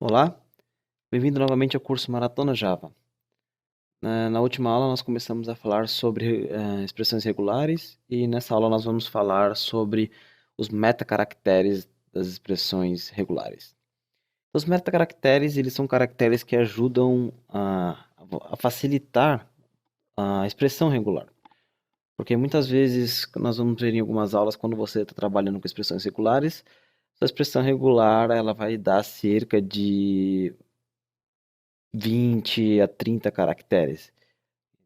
Olá, bem-vindo novamente ao curso Maratona Java. Na última aula nós começamos a falar sobre expressões regulares e nessa aula nós vamos falar sobre os metacaracteres das expressões regulares. Os metacaracteres, eles são caracteres que ajudam a facilitar a expressão regular. Porque muitas vezes nós vamos ver em algumas aulas quando você está trabalhando com expressões regulares, a expressão regular ela vai dar cerca de 20 a 30 caracteres.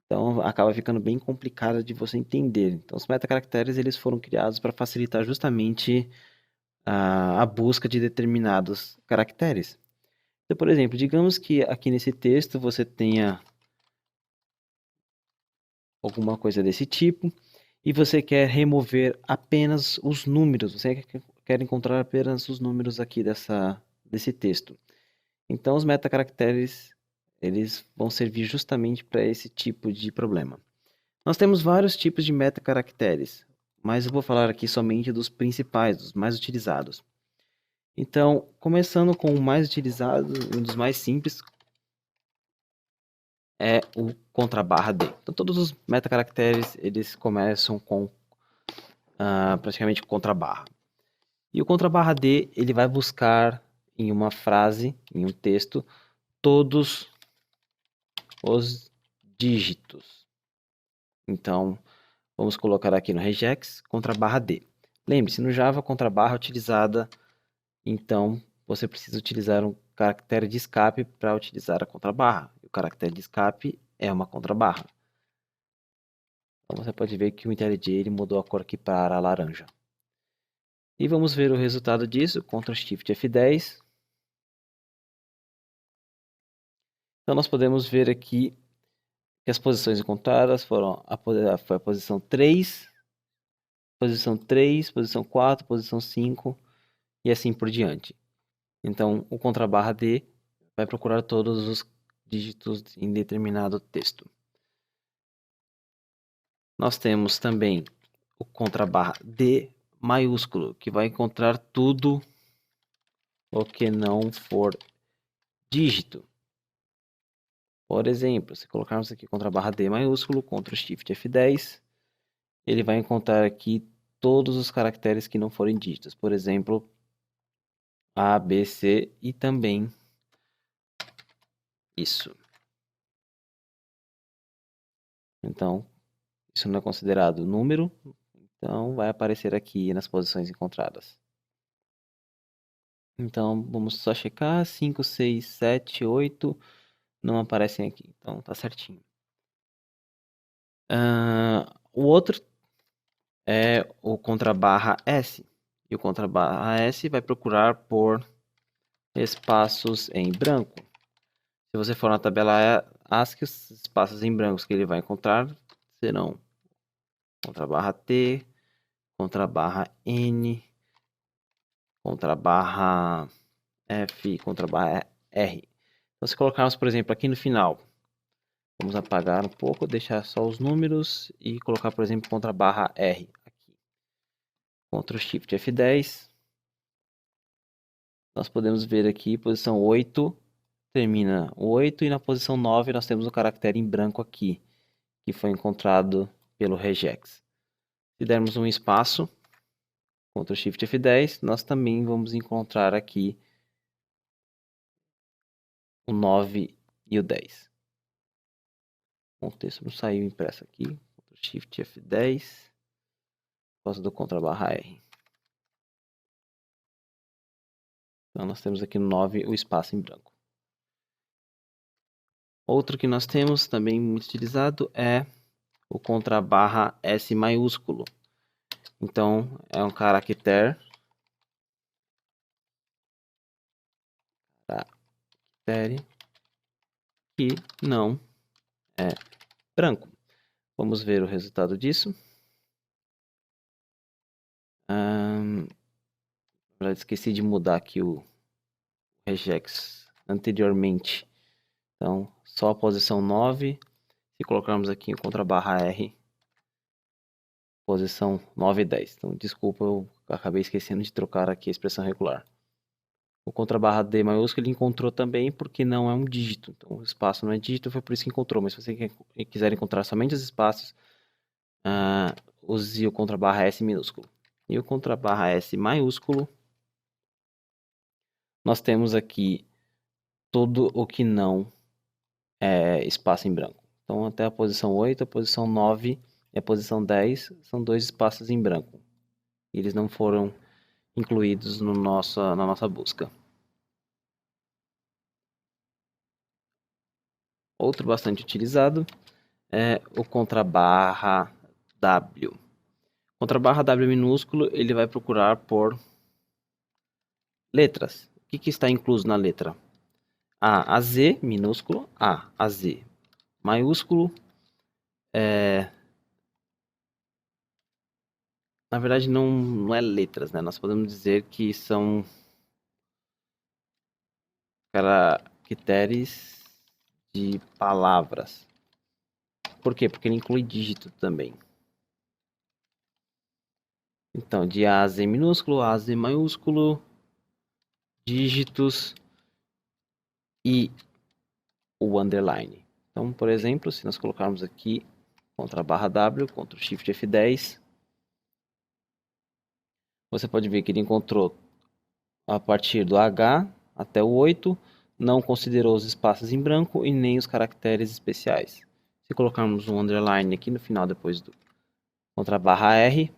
Então acaba ficando bem complicado de você entender. Então os metacaracteres eles foram criados para facilitar justamente a busca de determinados caracteres. Então, por exemplo, digamos que aqui nesse texto você tenha alguma coisa desse tipo e você quer remover apenas os números, você quer encontrar apenas os números aqui desse texto. Então os metacaracteres eles vão servir justamente para esse tipo de problema. Nós temos vários tipos de metacaracteres, mas eu vou falar aqui somente dos principais, dos mais utilizados. Então, começando com o mais utilizado, um dos mais simples, é o contrabarra D. Então, todos os metacaracteres, eles começam com praticamente contrabarra. E o contrabarra D, ele vai buscar em uma frase, em um texto, todos os dígitos. Então, vamos colocar aqui no regex contrabarra D. Lembre-se, no Java, contrabarra é utilizada, então você precisa utilizar um caractere de escape para utilizar a contrabarra. O caractere de escape é uma contrabarra. Então você pode ver que o IntelliJ ele mudou a cor aqui para laranja. E vamos ver o resultado disso, Ctrl Shift F10. Então nós podemos ver aqui que as posições encontradas foram foi a posição 3, posição 4, posição 5 e assim por diante. Então, o contrabarra D vai procurar todos os dígitos em determinado texto. Nós temos também o contrabarra D maiúsculo, que vai encontrar tudo o que não for dígito. Por exemplo, se colocarmos aqui contrabarra D maiúsculo, Ctrl Shift F10, ele vai encontrar aqui todos os caracteres que não forem dígitos. Por exemplo, A, B, C e também isso. Então, isso não é considerado número, então vai aparecer aqui nas posições encontradas. Então, vamos só checar, 5, 6, 7, 8 não aparecem aqui, então tá certinho. O outro é o contrabarra S. E o contrabarra S vai procurar por espaços em branco. Se você for na tabela ASCII, os espaços em brancos que ele vai encontrar serão contrabarra T, contrabarra N, contrabarra F, contrabarra R. Então, se colocarmos, por exemplo, aqui no final, vamos apagar um pouco, deixar só os números e colocar, por exemplo, contrabarra R aqui. Ctrl Shift F10. Nós podemos ver aqui, posição 8, termina o 8 e na posição 9 nós temos o caractere em branco aqui, que foi encontrado pelo regex. Se dermos um espaço, Ctrl Shift F10, nós também vamos encontrar aqui o 9 e o 10. O texto não saiu impresso aqui. Ctrl Shift F10. Por causa do contrabarra R. Então nós temos aqui no 9 o espaço em branco. Outro que nós temos também muito utilizado é o contrabarra S maiúsculo. Então é um caractere que não é branco. Vamos ver o resultado disso. Esqueci de mudar aqui o regex anteriormente. Então, só a posição 9. Se colocarmos aqui o contrabarra R, posição 9 e 10. Então, desculpa, eu acabei esquecendo de trocar aqui a expressão regular. O contrabarra D maiúsculo ele encontrou também porque não é um dígito. Então, o espaço não é dígito, foi por isso que encontrou. Mas se você quiser encontrar somente os espaços, use o contrabarra S minúsculo. E o contrabarra S maiúsculo, nós temos aqui tudo o que não é espaço em branco. Então, até a posição 8, a posição 9 e a posição 10 são 2 espaços em branco. Eles não foram incluídos no na nossa busca. Outro bastante utilizado é o contrabarra W. Contrabarra W minúsculo, ele vai procurar por letras. O que está incluso na letra? A Z minúsculo, A Z maiúsculo. Na verdade, não é letras, né? Nós podemos dizer que são caracteres de palavras. Por quê? Porque ele inclui dígito também. Então, de A a Z minúsculo, A a Z maiúsculo, dígitos e o underline. Então, por exemplo, se nós colocarmos aqui Ctrl barra W, Ctrl Shift F10, você pode ver que ele encontrou a partir do H até o 8, não considerou os espaços em branco e nem os caracteres especiais. Se colocarmos um underline aqui no final, depois do Ctrl barra R,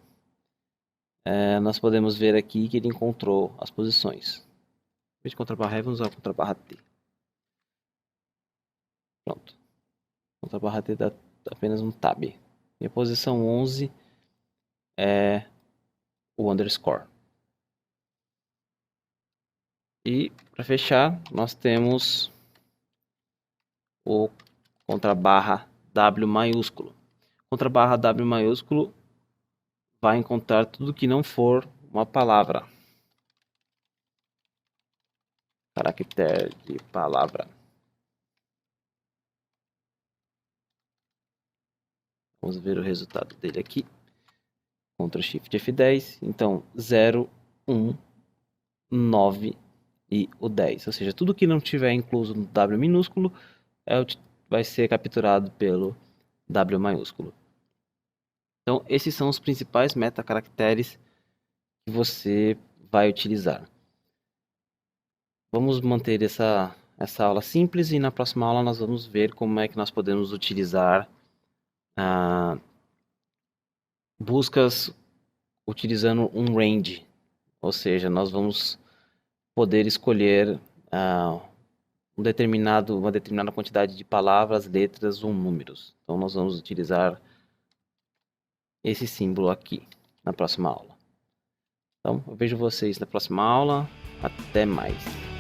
nós podemos ver aqui que ele encontrou as posições. Em vez de Ctrl barra R, vamos usar o Ctrl barra T. Pronto. Ctrl barra T dá apenas um tab. E a posição 11 é o underscore. E para fechar, nós temos o contrabarra W maiúsculo. Contrabarra W maiúsculo vai encontrar tudo que não for uma palavra. Caractere de palavra. Vamos ver o resultado dele aqui. Ctrl Shift F10. Então, 0, 1, 9 e o 10. Ou seja, tudo que não tiver incluso no W minúsculo vai ser capturado pelo W maiúsculo. Então, esses são os principais metacaracteres que você vai utilizar. Vamos manter essa aula simples e na próxima aula nós vamos ver como é que nós podemos utilizar buscas utilizando um range. Ou seja, nós vamos poder escolher uma determinada quantidade de palavras, letras ou números. Então nós vamos utilizar esse símbolo aqui na próxima aula. Então eu vejo vocês na próxima aula. Até mais.